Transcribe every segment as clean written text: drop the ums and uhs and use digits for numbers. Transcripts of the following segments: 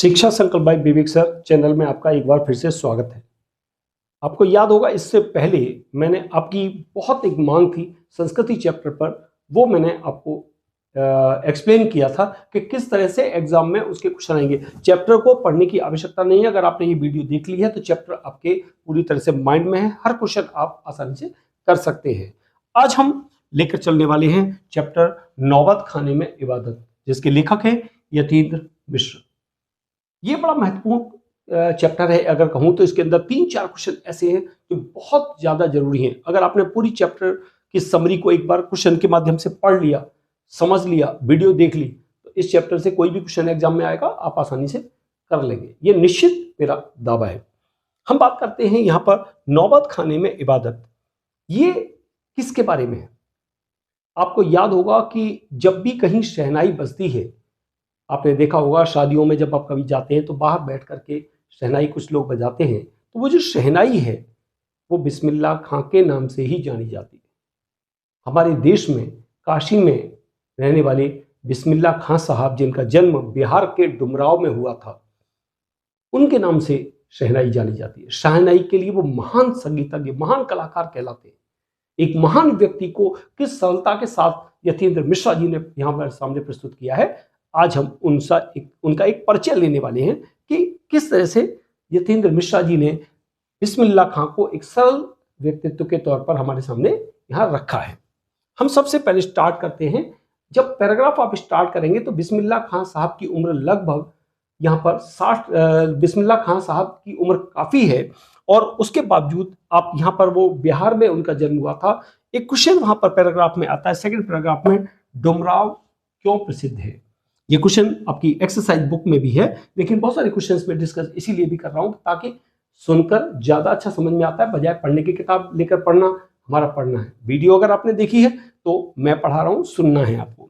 शिक्षा संकल्प बाय विवेक sir channel में आपका एक बार फिर से स्वागत है। आपको याद होगा इससे पहले मैंने आपकी बहुत एक मांग थी संस्कृति चैप्टर पर, वो मैंने आपको एक्सप्लेन किया था कि किस तरह से एग्जाम में उसके क्वेश्चन आएंगे। चैप्टर को पढ़ने की आवश्यकता नहीं है, अगर आपने ये वीडियो देख ली है तो चैप्टर आपके पूरी तरह से माइंड में है, हर क्वेश्चन आप आसानी से कर सकते हैं। आज हम लेकर चलने वाले हैं चैप्टर नौबत खाने में इबादत, जिसके लेखक हैं यतीन्द्र मिश्र। ये बड़ा महत्वपूर्ण चैप्टर है। अगर कहूँ तो इसके अंदर 3-4 क्वेश्चन ऐसे हैं जो बहुत ज़्यादा जरूरी हैं। अगर आपने पूरी चैप्टर की समरी को एक बार क्वेश्चन के माध्यम से पढ़ लिया, समझ लिया, वीडियो देख ली, तो इस चैप्टर से कोई भी क्वेश्चन एग्जाम में आएगा आप आसानी से कर लेंगे, ये निश्चित मेरा दावा है। हम बात करते हैं यहाँ पर नौबत खाने में इबादत। ये किसके बारे में है? आपको याद होगा कि जब भी कहीं शहनाई बजती है, आपने देखा होगा शादियों में जब आप कभी जाते हैं तो बाहर बैठ करके शहनाई कुछ लोग बजाते हैं, तो वो जो शहनाई है वो बिस्मिल्लाह खां के नाम से ही जानी जाती है। हमारे देश में काशी में रहने वाले बिस्मिल्लाह खां साहब, जिनका जन्म बिहार के डुमराव में हुआ था, उनके नाम से शहनाई जानी जाती है। शहनाई के लिए वो महान संगीतज्ञ, महान कलाकार कहलाते हैं। एक महान व्यक्ति को किस सरलता के साथ यतीन्द्र मिश्रा जी ने यहाँ पर सामने प्रस्तुत किया है, आज हम उनका एक परिचय लेने वाले हैं कि किस तरह से यतीन्द्र मिश्रा जी ने बिस्मिल्लाह खां को एक सरल व्यक्तित्व के तौर पर हमारे सामने यहाँ रखा है। हम सबसे पहले स्टार्ट करते हैं। जब पैराग्राफ आप स्टार्ट करेंगे तो बिस्मिल्लाह खां साहब की उम्र लगभग यहाँ पर 60, बिस्मिल्लाह खां साहब की उम्र काफ़ी है, और उसके बावजूद आप यहाँ पर वो बिहार में उनका जन्म हुआ था। एक क्वेश्चन वहाँ पर पैराग्राफ में आता है, सेकंड पैराग्राफ में, डुमराव क्यों प्रसिद्ध है? ये क्वेश्चन आपकी एक्सरसाइज बुक में भी है, लेकिन बहुत सारे क्वेश्चंस में डिस्कस इसीलिए भी कर रहा हूं ताकि सुनकर ज्यादा अच्छा समझ में आता है, बजाय पढ़ने की किताब लेकर पढ़ना। हमारा पढ़ना है, वीडियो अगर आपने देखी है तो मैं पढ़ा रहा हूं, सुनना है आपको।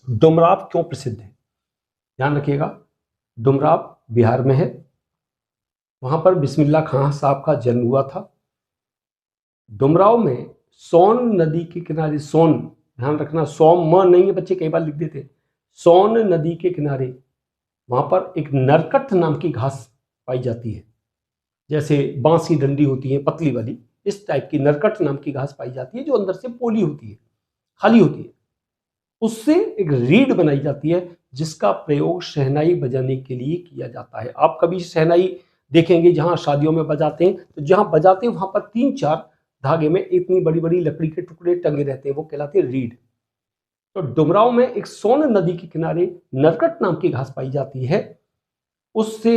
डुमराव क्यों प्रसिद्ध है? ध्यान रखिएगा, डुमराव बिहार में है, वहां पर बिस्मिल्लाह खां साहब का जन्म हुआ था। डुमराव में सोन नदी के किनारे, सोन ध्यान रखना, सोम म नहीं है बच्चे, कई बार लिख देते, सोन नदी के किनारे वहां पर एक नरकट नाम की घास पाई जाती है। जैसे बांस की डंडी होती है पतली वाली, इस टाइप की नरकट नाम की घास पाई जाती है, जो अंदर से पोली होती है, खाली होती है। उससे एक रीड बनाई जाती है जिसका प्रयोग शहनाई बजाने के लिए किया जाता है। आप कभी शहनाई देखेंगे जहां शादियों में बजाते हैं, तो जहां बजाते हैं वहां पर 3-4 धागे में इतनी बड़ी बड़ी लकड़ी के टुकड़े टंगे रहते हैं, वो कहलाते हैं रीड। तो डुमराव में एक सोन नदी के किनारे नरकट नाम की घास पाई जाती है, उससे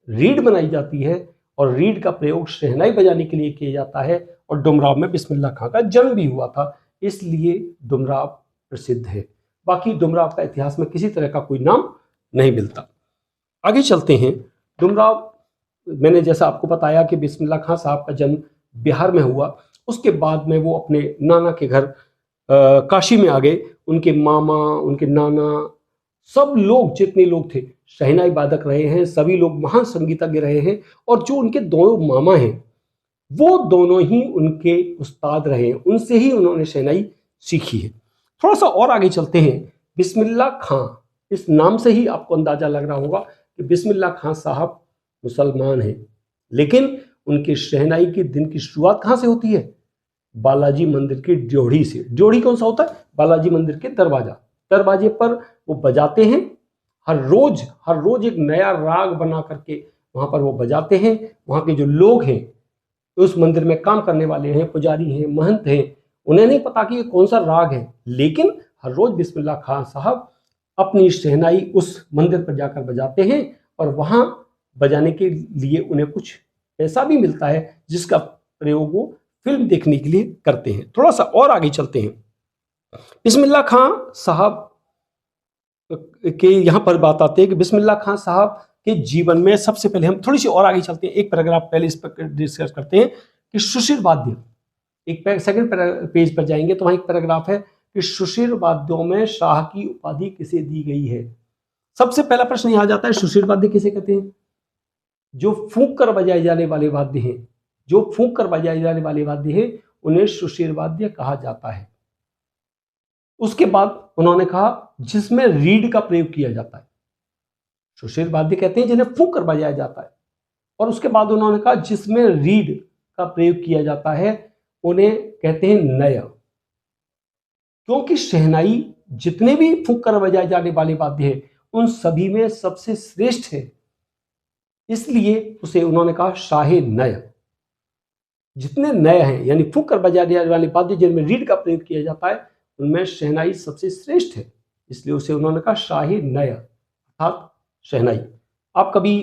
रीड बनाई जाती है, और रीड का प्रयोग शहनाई बजाने के लिए किया जाता है। और डुमराव में बिस्मिल्लाह खां का जन्म भी हुआ था, इसलिए डुमराव प्रसिद्ध है। बाकी डुमराव का इतिहास में किसी तरह का कोई नाम नहीं मिलता। आगे चलते हैं। डुमराव, मैंने जैसा आपको बताया कि बिस्मिल्लाह खां साहब का जन्म बिहार में हुआ, उसके बाद में वो अपने नाना के घर काशी में आ गए। उनके मामा, उनके नाना, सब लोग जितने लोग थे शहनाई वादक रहे हैं, सभी लोग महान संगीतज्ञ रहे हैं। और जो उनके दोनों मामा हैं वो दोनों ही उनके उस्ताद रहे हैं, उनसे ही उन्होंने शहनाई सीखी है। थोड़ा सा और आगे चलते हैं। बिस्मिल्लाह खां, इस नाम से ही आपको अंदाजा लग रहा होगा कि बिस्मिल्लाह खां साहब मुसलमान हैं, लेकिन उनके शहनाई के दिन की शुरुआत कहाँ से होती है? बालाजी मंदिर की ड्योढ़ी से। ड्योढ़ी कौन सा होता है? बालाजी मंदिर के दरवाजे पर वो बजाते हैं। हर रोज एक नया राग बना करके वहां पर वो बजाते हैं। वहां के जो लोग हैं, उस मंदिर में काम करने वाले हैं, पुजारी हैं, महंत हैं, उन्हें नहीं पता कि ये कौन सा राग है, लेकिन हर रोज बिस्मिल्लाह खां साहब अपनी शहनाई उस मंदिर पर जाकर बजाते हैं, और वहां बजाने के लिए उन्हें कुछ पैसा भी मिलता है, जिसका प्रयोग वो फिल्म देखने के लिए करते हैं। थोड़ा सा और आगे चलते हैं। बिस्मिल्लाह खां साहब के यहाँ पर बात आती है कि बिस्मिल्लाह खां साहब के जीवन में, सबसे पहले हम थोड़ी सी और आगे चलते हैं, एक पैराग्राफ पहले इस पर डिस्कस करते हैं कि सुशिर वाद्य, एक सेकंड पेज पर जाएंगे तो वहां एक पैराग्राफ है कि सुशिर वाद्यों में शाह की उपाधि किसे दी गई है। सबसे पहला प्रश्न यहां जाता है, सुशिर वाद्य किसे कहते हैं? जो फूंक कर बजाए जाने वाले वाद्य हैं, जो फूंक कर बजाए जाने वाले वाद्य हैं, उन्हें सुशिर वाद्य कहा जाता है। उसके बाद उन्होंने कहा जिसमें रीड का प्रयोग किया जाता है। सुशील वाद्य कहते हैं जिन्हें फूंक कर बजाया जाता है। और उसके बाद उन्होंने कहा जिसमें रीड का प्रयोग किया जाता है उन्हें कहते हैं नय। क्योंकि शहनाई जितने भी फूंक कर बजाए जाने वाले वाद्य हैं उन सभी में सबसे श्रेष्ठ है, इसलिए उसे उन्होंने कहा शाहे नय। जितने नय हैं यानी फूंक कर बजाए जाने वाले वाद्य जिनमें रीड का प्रयोग किया जाता है उनमें शहनाई सबसे श्रेष्ठ है, इसलिए उसे उन्होंने कहा शाही नय अर्थात शहनाई। आप कभी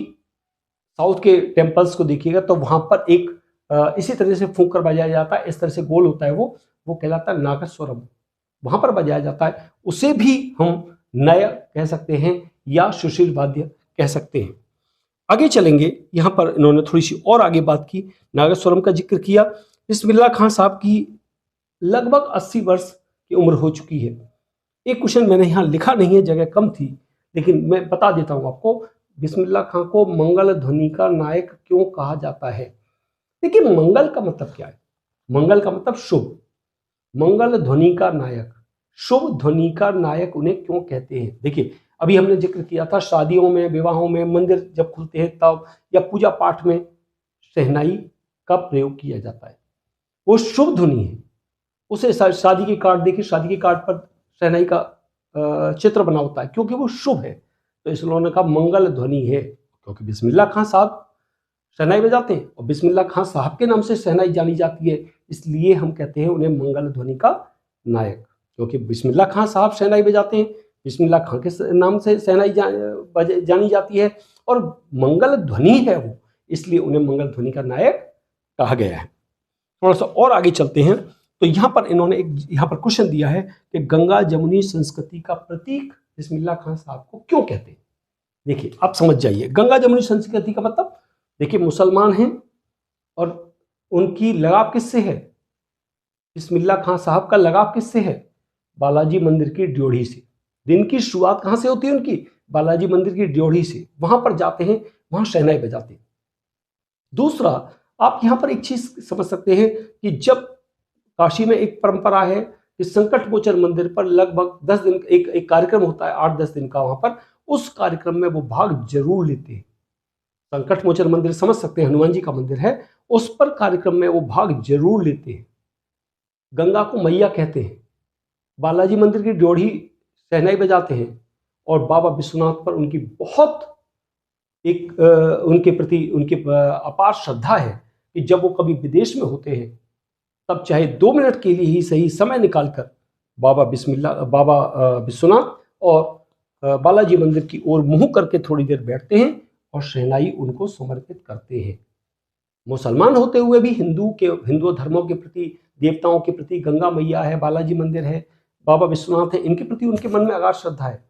साउथ के टेम्पल्स को देखिएगा तो वहां पर एक इसी तरह से फूंक कर बजाया जाता है, इस तरह से गोल होता है, वो कहलाता है नागस्वरम, वहां पर बजाया जाता है, उसे भी हम नय कह सकते हैं या सुशील वाद्य कह सकते हैं। आगे चलेंगे, यहाँ पर इन्होंने थोड़ी सी और आगे बात की, नागस्वरम का जिक्र किया। बिस्मिल्लाह खां साहब की लगभग 80 वर्ष की उम्र हो चुकी है। एक क्वेश्चन मैंने यहाँ लिखा नहीं है, जगह कम थी, लेकिन मैं बता देता हूँ आपको, बिस्मिल्लाह खां को मंगल ध्वनि का नायक क्यों कहा जाता है। देखिए मंगल का मतलब क्या है, मंगल का मतलब शुभ, मंगल ध्वनि का नायक, शुभ ध्वनि का नायक उन्हें क्यों कहते हैं। देखिए अभी हमने जिक्र किया था शादियों में, विवाहों में, मंदिर जब खुलते हैं तब, या पूजा पाठ में शहनाई का प्रयोग किया जाता है, वो शुभ ध्वनि है। उसे शादी के कार्ड देखिए, शादी के कार्ड पर शहनाई का चित्र बना होता है क्योंकि वो शुभ है, तो इसलिए उन्होंने कहा मंगल ध्वनि है। क्योंकि बिस्मिल्लाह खां साहब शहनाई बजाते हैं और बिस्मिल्लाह खां साहब के नाम से शहनाई जानी जाती है, इसलिए हम कहते हैं उन्हें मंगल ध्वनि का नायक। क्योंकि बिस्मिल्लाह खां साहब शहनाई बजाते हैं, बिस्मिल्लाह खां के नाम से शहनाई जानी जाती है और मंगल ध्वनि है वो, इसलिए उन्हें मंगल ध्वनि का नायक कहा गया है। थोड़ा सा और आगे चलते हैं तो यहाँ पर इन्होंने यहाँ पर क्वेश्चन दिया है कि गंगा जमुनी संस्कृति का प्रतीक बिस्मिल्लाह खां साहब को क्यों कहते हैं। देखिए आप समझ जाइए, गंगा जमुनी संस्कृति का मतलब, देखिए मुसलमान हैं और उनकी लगाव किससे है, बिस्मिल्लाह खां साहब का लगाव किससे है, बालाजी मंदिर की ड्योढ़ी से। दिन की शुरुआत कहाँ से होती है उनकी, बालाजी मंदिर की ड्योढ़ी से, वहां पर जाते हैं, वहां शहनाई बजाते हैं। दूसरा, आप यहाँ पर एक चीज समझ सकते हैं कि जब काशी में एक परंपरा है कि संकट मोचन मंदिर पर लगभग 10 दिन एक कार्यक्रम होता है, 8-10 दिन का, वहां पर उस कार्यक्रम में वो भाग जरूर लेते हैं। संकट मोचन मंदिर समझ सकते हैं, हनुमान जी का मंदिर है, उस पर कार्यक्रम में वो भाग जरूर लेते हैं। गंगा को मैया कहते हैं, बालाजी मंदिर की ड्योढ़ी शहनाई बजाते हैं और बाबा विश्वनाथ पर उनकी बहुत एक उनके प्रति उनकी अपार श्रद्धा है कि जब वो कभी विदेश में होते हैं तब चाहे 2 मिनट के लिए ही सही समय निकालकर बाबा विश्वनाथ और बालाजी मंदिर की ओर मुंह करके थोड़ी देर बैठते हैं और शहनाई उनको समर्पित करते हैं। मुसलमान होते हुए भी हिंदू धर्मों के प्रति, देवताओं के प्रति, गंगा मैया है, बालाजी मंदिर है, बाबा विश्वनाथ है, इनके प्रति उनके मन में अगाध श्रद्धा है।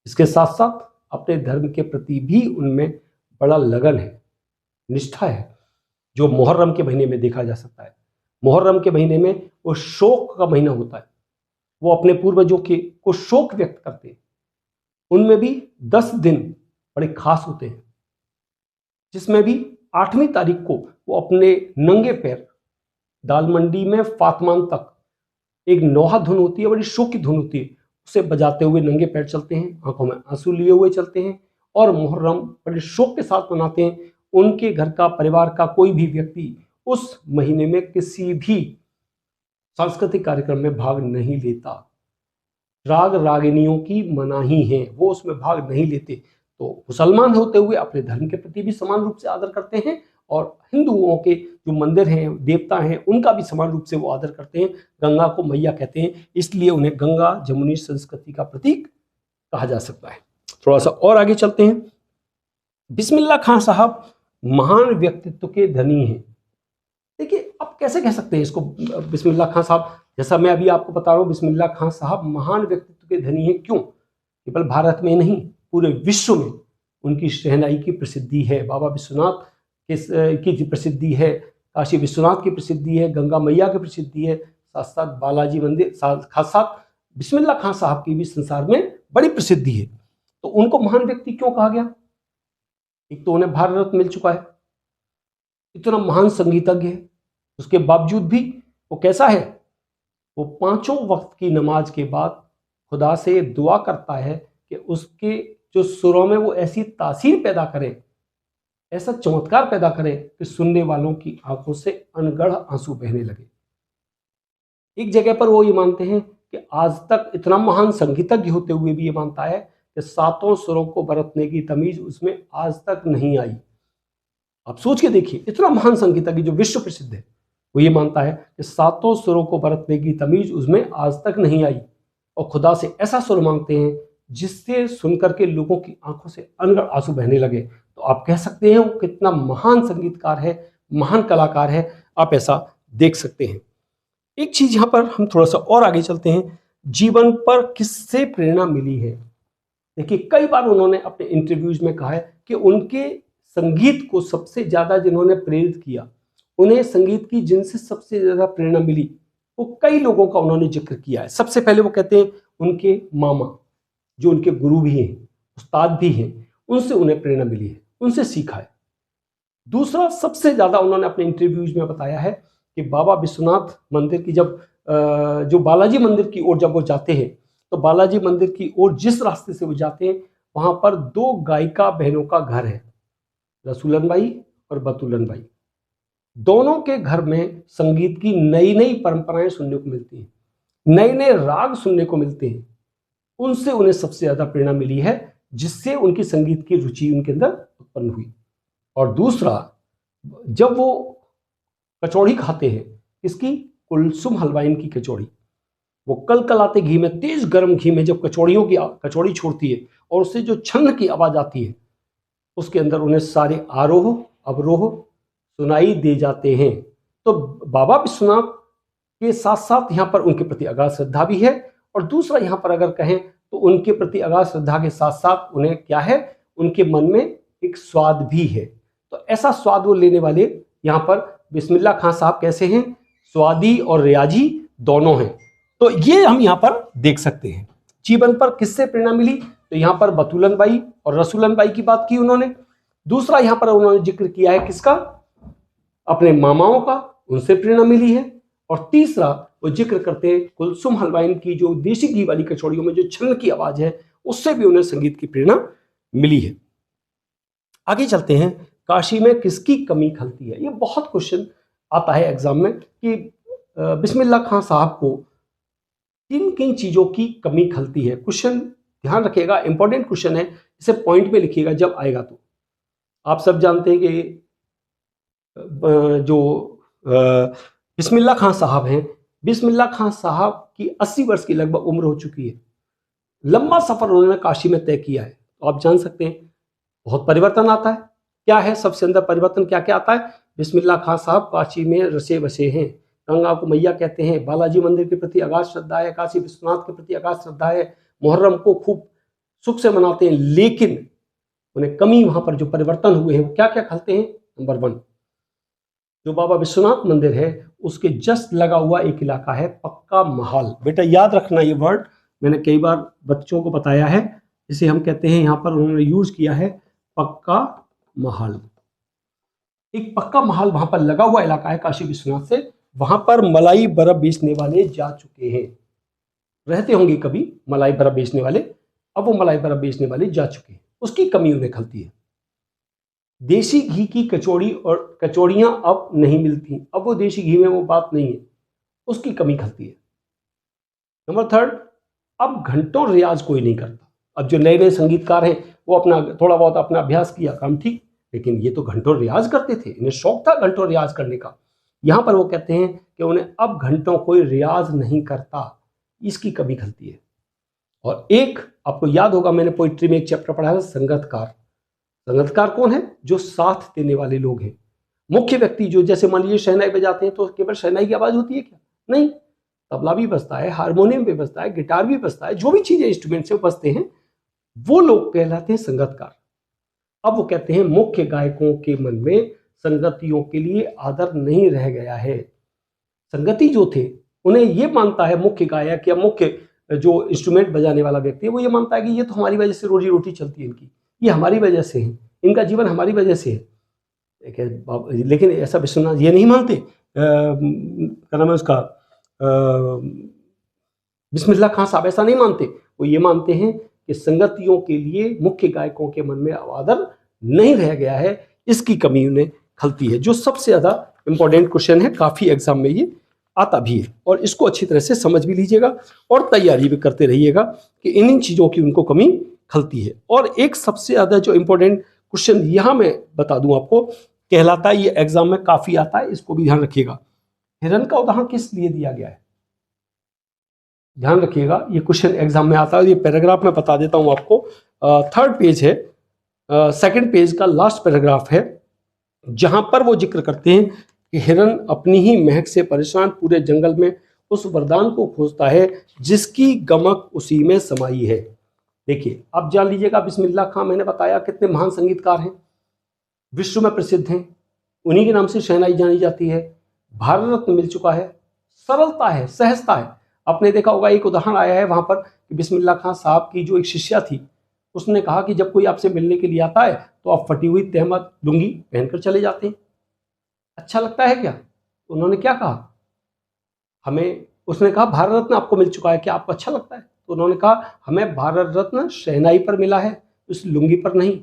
इसके साथ साथ अपने धर्म के प्रति भी उनमें बड़ा लगन है, निष्ठा है, जो मुहर्रम के महीने में देखा जा सकता है। मुहर्रम के महीने में वो शोक का महीना होता है, वो अपने पूर्वजों को शोक व्यक्त करते हैं। उनमें भी 10 दिन बड़े खास होते हैं, जिसमें भी 8वीं तारीख को वो अपने नंगे पैर दाल मंडी में फातमान तक एक नौहा धुन होती है, बड़ी शोक की धुन होती है, उसे बजाते हुए नंगे पैर चलते हैं, आंखों में आंसू लिए हुए चलते हैं और मुहर्रम बड़े शोक के साथ मनाते हैं। उनके घर का, परिवार का कोई भी व्यक्ति उस महीने में किसी भी सांस्कृतिक कार्यक्रम में भाग नहीं लेता। राग रागिनियों की मनाही है, वो उसमें भाग नहीं लेते। तो मुसलमान होते हुए अपने धर्म के प्रति भी समान रूप से आदर करते हैं और हिंदुओं के जो मंदिर हैं, देवता हैं, उनका भी समान रूप से वो आदर करते हैं। गंगा को मैया कहते हैं, इसलिए उन्हें गंगा जमुनी संस्कृति का प्रतीक कहा जा सकता है। थोड़ा सा और आगे चलते हैं। बिस्मिल्लाह खां साहब महान व्यक्तित्व के धनी हैं। देखिए आप कैसे कह सकते हैं इसको, बिस्मिल्लाह खां साहब, जैसा मैं अभी आपको बता रहा हूँ, बिस्मिल्लाह खां साहब महान व्यक्तित्व के धनी हैं। क्यों? केवल भारत में नहीं, पूरे विश्व में उनकी शहनाई की प्रसिद्धि है, बाबा विश्वनाथ की प्रसिद्धि है, काशी विश्वनाथ की प्रसिद्धि है, गंगा मैया की प्रसिद्धि है, साथ साथ बालाजी मंदिर, साथ साथ बिस्मिल्लाह खां साहब की भी संसार में बड़ी प्रसिद्धि है। तो उनको महान व्यक्ति क्यों कहा गया? एक तो उन्हें भारत रत्न मिल चुका है, इतना महान संगीतज्ञ है, उसके बावजूद भी वो कैसा है, वो 5 वक्त की नमाज के बाद खुदा से दुआ करता है कि उसके जो सुरों में वो ऐसी तासीर पैदा करे, ऐसा चमत्कार पैदा करे कि सुनने वालों की आंखों से अनगढ़ आंसू बहने लगे। एक जगह पर वो ये मानते हैं कि आज तक इतना महान संगीतज्ञ होते हुए भी ये मानता है कि सातों सुरों को बरतने की तमीज उसमें आज तक नहीं आई। आप सोच के देखिए, इतना महान संगीतज्ञ जो विश्व प्रसिद्ध है, वो ये मानता है कि सातों सुरों को बरतने की तमीज उसमें आज तक नहीं आई, और खुदा से ऐसा सुर मांगते हैं जिससे सुनकर के लोगों की आंखों से अनगढ़ आंसू बहने लगे। तो आप कह सकते हैं वो कितना महान संगीतकार है, महान कलाकार है, आप ऐसा देख सकते हैं। एक चीज यहां पर हम थोड़ा सा और आगे चलते हैं, जीवन पर किससे प्रेरणा मिली है। देखिए, कई बार उन्होंने अपने इंटरव्यूज में कहा है कि उनके संगीत को सबसे ज्यादा जिन्होंने प्रेरित किया, उन्हें संगीत की जिनसे सबसे ज्यादा प्रेरणा मिली, वो कई लोगों का उन्होंने जिक्र किया है। सबसे पहले वो कहते हैं उनके मामा, जो उनके गुरु भी हैं, उस्ताद भी हैं, उनसे उन्हें प्रेरणा मिली है, उनसे सीखा है। दूसरा, सबसे ज्यादा उन्होंने अपने इंटरव्यूज में बताया है कि बाबा विश्वनाथ मंदिर की जब जो बालाजी मंदिर की ओर जब वो जाते हैं, तो बालाजी मंदिर की ओर जिस रास्ते से वो जाते हैं, वहां पर दो गायिका बहनों का घर है, रसूलन बाई और बतूलन बाई। दोनों के घर में संगीत की नई नई परंपराएं सुनने को मिलती हैं, नए नए राग सुनने को मिलते हैं। उनसे उन्हें सबसे ज्यादा प्रेरणा मिली है, जिससे उनकी संगीत की रुचि उनके अंदर उत्पन्न हुई। और दूसरा, जब वो कचौड़ी खाते हैं, इसकी कुलसुम हलवाइन की कचौड़ी, वो कलकलाते घी में, तेज गर्म घी में जब कचौड़ी छोड़ती है और उससे जो छन्न की आवाज आती है, उसके अंदर उन्हें सारे आरोह अवरोह सुनाई दे जाते हैं। तो बाबा विश्वनाथ के साथ साथ यहाँ पर उनके प्रति अगाध श्रद्धा भी है, और दूसरा यहाँ पर अगर कहें तो उनके प्रति अगाध श्रद्धा के साथ साथ उन्हें क्या है, उनके मन में एक स्वाद भी है। तो ऐसा स्वाद वो लेने वाले यहाँ पर बिस्मिल्लाह खां साहब कैसे हैं, स्वादी और रियाजी दोनों हैं। तो ये हम यहाँ पर देख सकते हैं। जीवन पर किससे प्रेरणा मिली, तो यहाँ पर बतूलन बाई और रसूलन बाई की बात की उन्होंने। दूसरा यहाँ पर उन्होंने जिक्र किया है किसका, अपने मामाओं का, उनसे प्रेरणा मिली है। और तीसरा वो जिक्र करते हैं कुलसुम हलवाइन की, जो देसी घी वाली कचौड़ियों में जो छन्न की आवाज है, उससे भी उन्हें संगीत की प्रेरणा मिली है। आगे चलते हैं, काशी में किसकी कमी खलती है। ये बहुत क्वेश्चन आता है एग्जाम में कि बिस्मिल्लाह खां साहब को किन किन चीजों की कमी खलती है। क्वेश्चन ध्यान रखिएगा, इंपॉर्टेंट क्वेश्चन है, इसे पॉइंट में लिखिएगा जब आएगा। तो आप सब जानते हैं कि जो बिस्मिल्लाह खां साहब हैं, बिस्मिल्लाह खां साहब की 80 वर्ष की लगभग उम्र हो चुकी है। लंबा सफर उन्होंने काशी में तय किया है। तो आप जान सकते हैं बहुत परिवर्तन आता है। क्या है सबसे अंदर परिवर्तन, क्या क्या आता है। बिस्मिल्लाह खां साहब काशी में रसे बसे हैं, गंगा को मैया कहते हैं, बालाजी मंदिर के प्रति अगाध श्रद्धा है, काशी विश्वनाथ के प्रति अगाध श्रद्धा है, मुहर्रम को खूब सुख से मनाते हैं। लेकिन उन्हें कमी, वहां पर जो परिवर्तन हुए हैं वो क्या क्या खलते हैं। नंबर 1, जो बाबा विश्वनाथ मंदिर है उसके जस्ट लगा हुआ एक इलाका है पक्का महाल। बेटा याद रखना, ये वर्ड मैंने कई बार बच्चों को बताया है, इसे हम कहते हैं, यहाँ पर उन्होंने यूज किया है पक्का महाल। एक पक्का महाल वहां पर लगा हुआ इलाका है काशी विश्वनाथ से, वहां पर मलाई बर्फ बेचने वाले जा चुके हैं। रहते होंगे कभी मलाई बर्फ बेचने वाले, अब वो मलाई बर्फ बेचने वाले जा चुके हैं, उसकी कमी उन्हें खलती है। देसी घी की कचौड़ी और कचौड़ियां अब नहीं मिलती, अब वो देसी घी में वो बात नहीं है, उसकी कमी खलती है। नंबर 3, अब घंटों रियाज कोई नहीं करता। अब जो नए नए संगीतकार हैं वो अपना थोड़ा बहुत अपना अभ्यास किया, काम ठीक, लेकिन ये तो घंटों रियाज करते थे, इन्हें शौक था घंटों रियाज करने का। यहां पर वो कहते हैं कि उन्हें अब घंटों कोई रियाज नहीं करता, इसकी कमी खलती है। और एक आपको याद होगा, मैंने पोइट्री में एक चैप्टर पढ़ा है संगतकार। संगतकार कौन है, जो साथ देने वाले लोग हैं। मुख्य व्यक्ति जो, जैसे मान लीजिए शहनाई बजाते हैं तो केवल शहनाई की आवाज होती है क्या, नहीं, तबला भी बजता है, हारमोनियम भी बजता है, गिटार भी बजता है, जो भी चीजें इंस्ट्रूमेंट से बजते हैं वो लोग कहलाते हैं संगतकार। अब वो कहते हैं मुख्य गायकों के मन में संगतियों के लिए आदर नहीं रह गया है। संगति जो थे उन्हें ये मानता है मुख्य गायक या मुख्य जो इंस्ट्रूमेंट बजाने वाला व्यक्ति है, वो ये मानता है कि ये तो हमारी वजह से रोजी रोटी चलती है इनकी, ये हमारी वजह से है, इनका जीवन हमारी वजह से है। लेकिन ऐसा विश्वनाथ ये नहीं मानते, क्या नाम है उसका, बिस्मिल्लाह खां साहब ऐसा नहीं मानते। वो ये मानते हैं कि संगतियों के लिए मुख्य गायकों के मन में अब आदर नहीं रह गया है, इसकी कमी उन्हें खलती है। जो सबसे ज़्यादा इंपॉर्टेंट क्वेश्चन है, काफ़ी एग्जाम में ये आता भी है, और इसको अच्छी तरह से समझ भी लीजिएगा और तैयारी भी करते रहिएगा कि इन चीज़ों की उनको कमी खलती है। और एक सबसे ज़्यादा जो इंपॉर्टेंट क्वेश्चन यहाँ मैं बता दूं आपको, कहलाता है, ये एग्जाम में काफ़ी आता है, इसको भी ध्यान रखिएगा। हिरण का उदाहरण किस लिए दिया गया है? ध्यान रखिएगा, ये क्वेश्चन एग्जाम में आता है। ये पैराग्राफ मैं बता देता हूं आपको, 3rd पेज है, 2nd पेज का लास्ट पैराग्राफ है, जहां पर वो जिक्र करते हैं कि हिरण अपनी ही महक से परेशान पूरे जंगल में उस वरदान को खोजता है जिसकी गमक उसी में समाई है। देखिए, अब जान लीजिएगा, बिस्मिल्लाह खां मैंने बताया कितने महान संगीतकार हैं, विश्व में प्रसिद्ध हैं, उन्हीं के नाम से शहनाई जानी जाती है, भारत रत्न मिल चुका है, सरलता है, सहजता है। आपने देखा होगा, एक उदाहरण आया है वहां पर कि बिस्मिल्लाह खां साहब की जो एक शिष्या थी, उसने कहा कि जब कोई आपसे मिलने के लिए आता है तो आप फटी हुई तहमत लुंगी पहनकर चले जाते हैं, अच्छा लगता है क्या? तो उन्होंने क्या कहा, हमें, उसने कहा भारत रत्न आपको मिल चुका है, क्या आपको अच्छा लगता है? तो उन्होंने कहा हमें भारत रत्न शहनाई पर मिला है, उस लुंगी पर नहीं।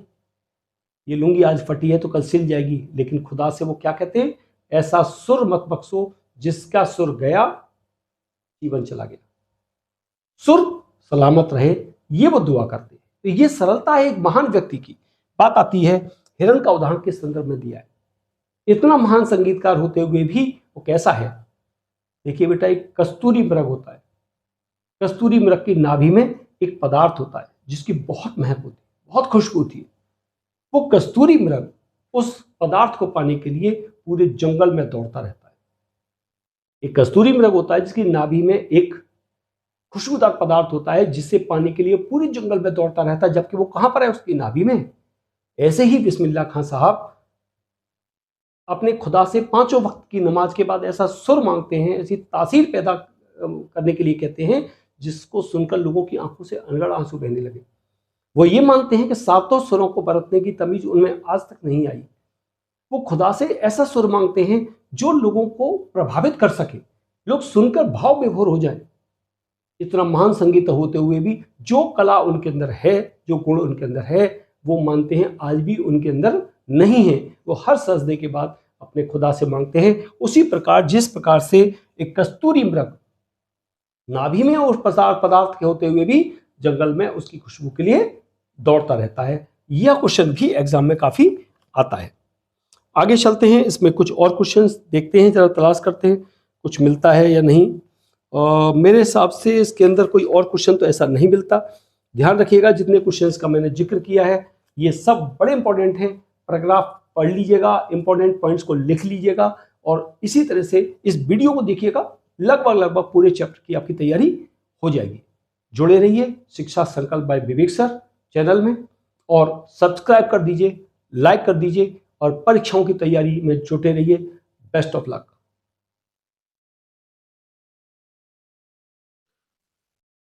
ये लुंगी आज फटी है तो कल सिल जाएगी, लेकिन खुदा से वो क्या कहते हैं, ऐसा सुर मत बख्शो जिसका सुर गया जीवन चला गया, सुर सलामत रहे, ये वो दुआ करते हैं। तो ये सरलता है एक महान व्यक्ति की। बात आती है हिरण का उदाहरण किस संदर्भ में दिया है, इतना महान संगीतकार होते हुए भी वो कैसा है। देखिए बेटा, एक कस्तूरी मृग होता है, कस्तूरी मृग की नाभि में एक पदार्थ होता है जिसकी बहुत महक होती है, बहुत खुशबू होती है। वो कस्तूरी मृग उस पदार्थ को पाने के लिए पूरे जंगल में दौड़ता रहता है। एक कस्तूरी मृग होता है जिसकी नाभि में एक खुशबूदार पदार्थ होता है जिसे पाने के लिए पूरे जंगल में दौड़ता रहता है, जबकि वो कहां पर है, उसकी नाभि में। ऐसे ही बिस्मिल्लाह खां साहब अपने खुदा से 5 वक्त की नमाज के बाद ऐसा सुर मांगते हैं, ऐसी तासीर पैदा करने के लिए कहते हैं जिसको सुनकर लोगों की आंखों से अनगढ़ आंसू बहने लगे। वो ये मानते हैं कि 7 सुरों को बरतने की तमीज उनमें आज तक नहीं आई। वो खुदा से ऐसा सुर मांगते हैं जो लोगों को प्रभावित कर सके, लोग सुनकर भाव विभोर हो जाए। इतना महान संगीत होते हुए भी जो कला उनके अंदर है, जो गुण उनके अंदर है, वो मानते हैं आज भी उनके अंदर नहीं है। वो हर सजदे के बाद अपने खुदा से मांगते हैं। उसी प्रकार जिस प्रकार से एक कस्तूरी मृग नाभि में उस पदार्थ के होते हुए भी जंगल में उसकी खुशबू के लिए दौड़ता रहता है। यह क्वेश्चन भी एग्जाम में काफी आता है। आगे चलते हैं, इसमें कुछ और क्वेश्चंस देखते हैं, जरा तलाश करते हैं कुछ मिलता है या नहीं। मेरे हिसाब से इसके अंदर कोई और क्वेश्चन तो ऐसा नहीं मिलता। ध्यान रखिएगा, जितने क्वेश्चंस का मैंने जिक्र किया है ये सब बड़े इंपॉर्टेंट हैं। पैराग्राफ पढ़ लीजिएगा, इंपॉर्टेंट पॉइंट्स को लिख लीजिएगा और इसी तरह से इस वीडियो को देखिएगा, लगभग पूरे चैप्टर की आपकी तैयारी हो जाएगी। जुड़े रहिए शिक्षा संकल्प बाय विवेक सर चैनल में और सब्सक्राइब कर दीजिए, लाइक कर दीजिए और परीक्षाओं की तैयारी में जुटे रहिए। Best of luck.